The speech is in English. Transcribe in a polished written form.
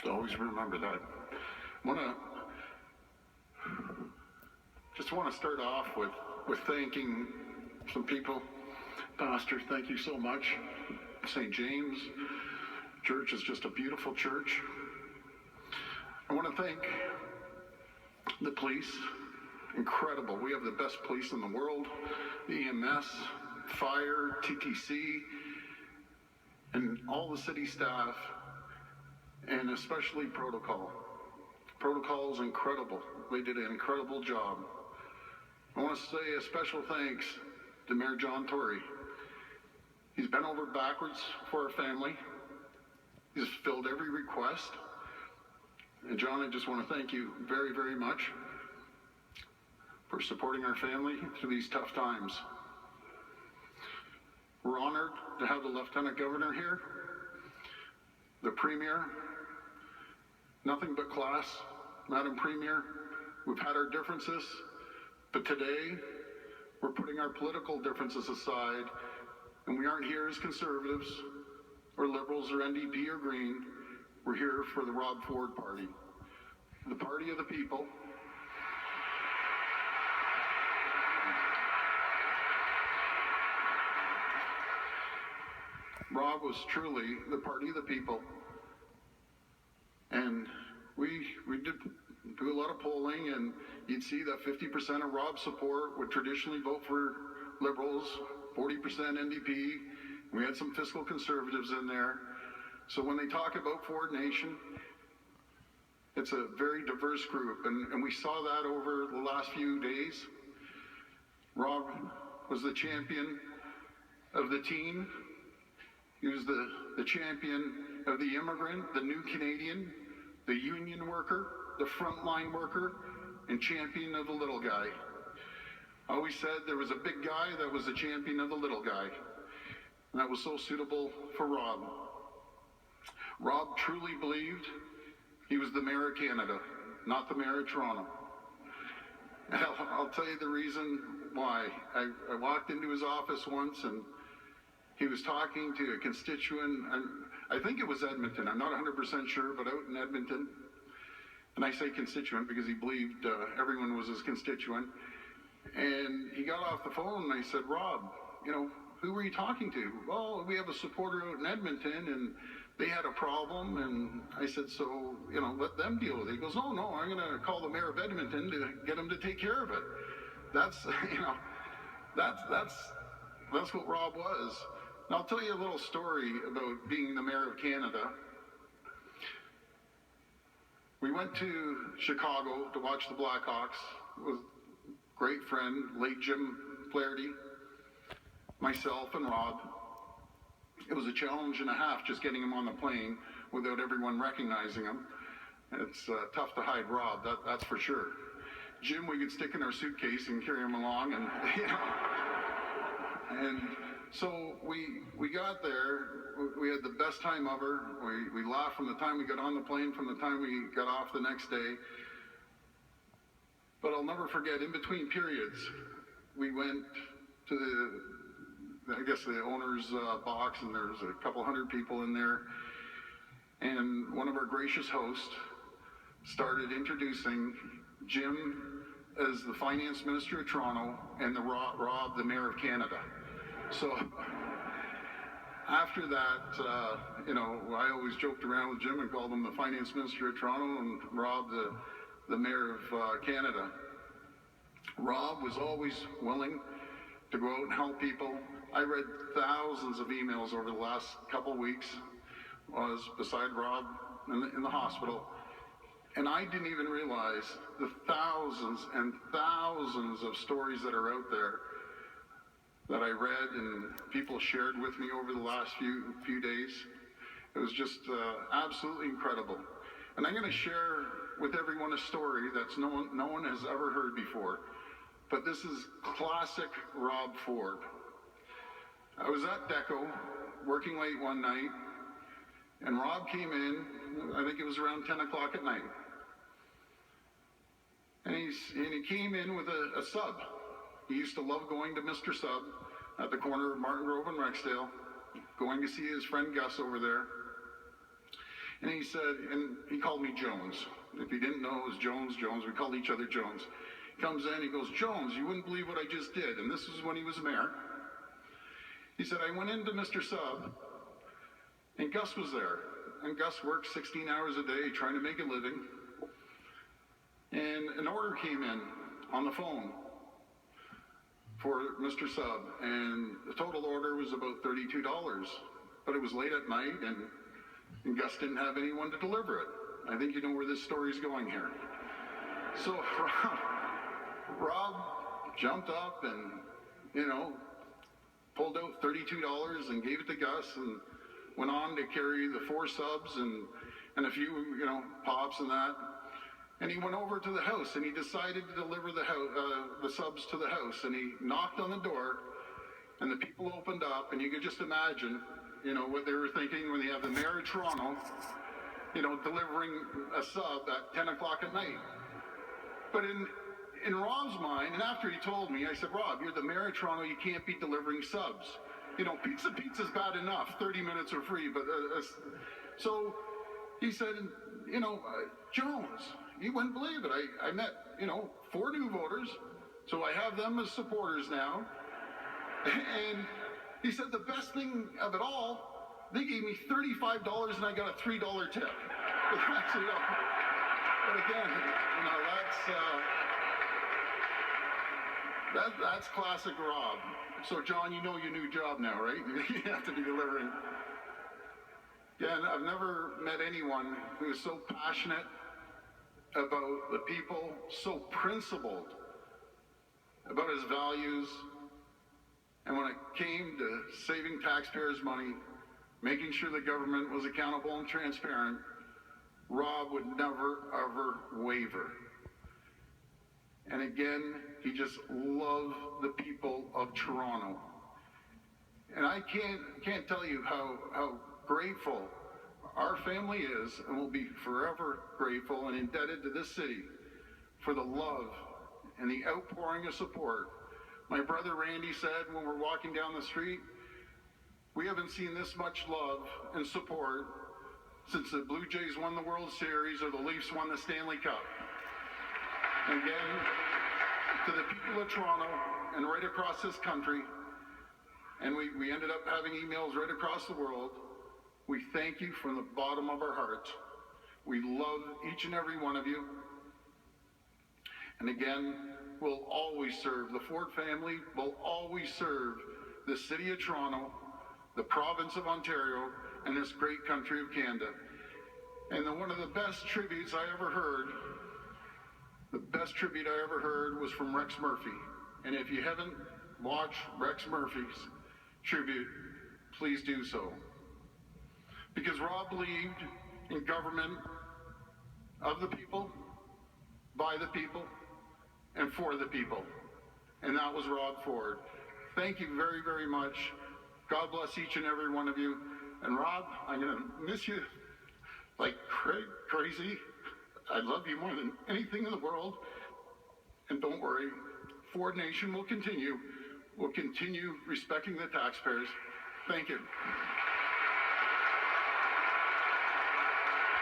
Always remember that. Just want to start off with thanking some people. Pastor, thank you so much. St. James Church is just a beautiful church. I want to thank the police. Incredible. We have the best police in the world. The EMS, fire, TTC, and all the city staff, and especially protocol. Protocol is incredible. They did an incredible job. I want to say a special thanks to Mayor John Tory. He's bent over backwards for our family. He's filled every request. And John, I just want to thank you very, very much for supporting our family through these tough times. We're honored to have the Lieutenant Governor here, the Premier, nothing but class. Madam Premier, we've had our differences, but today we're putting our political differences aside, and we aren't here as conservatives or liberals or NDP or Green. We're here for the Rob Ford Party, the party of the people. Rob was truly the party of the people, and we did do a lot of polling, and you'd see that 50% of Rob's support would traditionally vote for Liberals, 40% NDP. We had some fiscal conservatives in there. So when they talk about Ford Nation, it's a very diverse group, and we saw that over the last few days. Rob was the champion of the teen. He was the champion of the immigrant, the new Canadian, the union worker, the frontline worker, and champion of the little guy. I always said there was a big guy that was the champion of the little guy. And that was so suitable for Rob. Rob truly believed he was the mayor of Canada, not the mayor of Toronto. And I'll tell you the reason why. I walked into his office once, and he was talking to a constituent, and I think it was Edmonton, I'm not 100% sure, but out in Edmonton. And I say constituent because he believed everyone was his constituent. And he got off the phone and I said, Rob, who were you talking to? Well, we have a supporter out in Edmonton and they had a problem. And I said, so, let them deal with it. He goes, no, I'm going to call the mayor of Edmonton to get him to take care of it. That's what Rob was. And I'll tell you a little story about being the mayor of Canada. We went to Chicago to watch the Blackhawks with a great friend, late Jim Flaherty, myself and Rob. It was a challenge and a half just getting him on the plane without everyone recognizing him. It's tough to hide Rob, that's for sure. Jim, we could stick in our suitcase and carry him along, and and so we got there. We had the best time ever. We laughed from the time we got on the plane, from the time we got off the next day. But I'll never forget, in between periods, we went to the owner's box, and there's a couple hundred people in there. And one of our gracious hosts started introducing Jim as the finance minister of Toronto and Rob, the mayor of Canada. So after that, I always joked around with Jim and called him the finance minister of Toronto and Rob the mayor of Canada. Rob was always willing to go out and help people. I read thousands of emails over the last couple weeks. I was beside Rob in the hospital, and I didn't even realize the thousands and thousands of stories that are out there that I read and people shared with me over the last few days. It was just absolutely incredible. And I'm going to share with everyone a story that's no one has ever heard before. But this is classic Rob Ford. I was at Deco working late one night, and Rob came in, I think it was around 10 o'clock at night. And he came in with a sub. He used to love going to Mr. Sub at the corner of Martin Grove and Rexdale, going to see his friend Gus over there. And he said, and he called me Jones. If he didn't know, it was Jones. We called each other Jones. He comes in, he goes, Jones, you wouldn't believe what I just did. And this was when he was mayor. He said, I went into Mr. Sub, and Gus was there. And Gus worked 16 hours a day trying to make a living. And an order came in on the phone for Mr. Sub, and the total order was about $32. But it was late at night, and Gus didn't have anyone to deliver it. I think you know where this story's going here. So Rob jumped up and, pulled out $32 and gave it to Gus, and went on to carry the 4 subs and a few, pops and that. And he went over to the house, and he decided to deliver the subs to the house. And he knocked on the door, and the people opened up, and you could just imagine, what they were thinking when they have the mayor of Toronto, delivering a sub at 10 o'clock at night. But in Rob's mind, and after he told me, I said, Rob, you're the mayor of Toronto, you can't be delivering subs. Pizza's bad enough, 30 minutes are free, but so he said, Jones, you wouldn't believe it. I met, 4 new voters, so I have them as supporters now. And he said the best thing of it all, they gave me $35 and I got a $3 tip. But again, that's classic Rob. So John, you know your new job now, right? You have to be delivering. Yeah, and I've never met anyone who is so passionate about the people, so principled about his values. And when it came to saving taxpayers' money, making sure the government was accountable and transparent, Rob would never, ever waver. And again, he just loved the people of Toronto. And I can't tell you how grateful our family is, and will be forever grateful and indebted to this city for the love and the outpouring of support. My brother Randy said when we're walking down the street, we haven't seen this much love and support since the Blue Jays won the World Series or the Leafs won the Stanley Cup. And again, to the people of Toronto and right across this country, and we ended up having emails right across the world, we thank you from the bottom of our hearts. We love each and every one of you. And again, we'll always serve, the Ford family will always serve the city of Toronto, the province of Ontario, and this great country of Canada. And one of the best tributes I ever heard, was from Rex Murphy. And if you haven't watched Rex Murphy's tribute, please do so. Because Rob believed in government of the people, by the people, and for the people. And that was Rob Ford. Thank you very, very much. God bless each and every one of you. And Rob, I'm going to miss you like crazy. I love you more than anything in the world. And don't worry, Ford Nation will continue. We'll continue respecting the taxpayers. Thank you.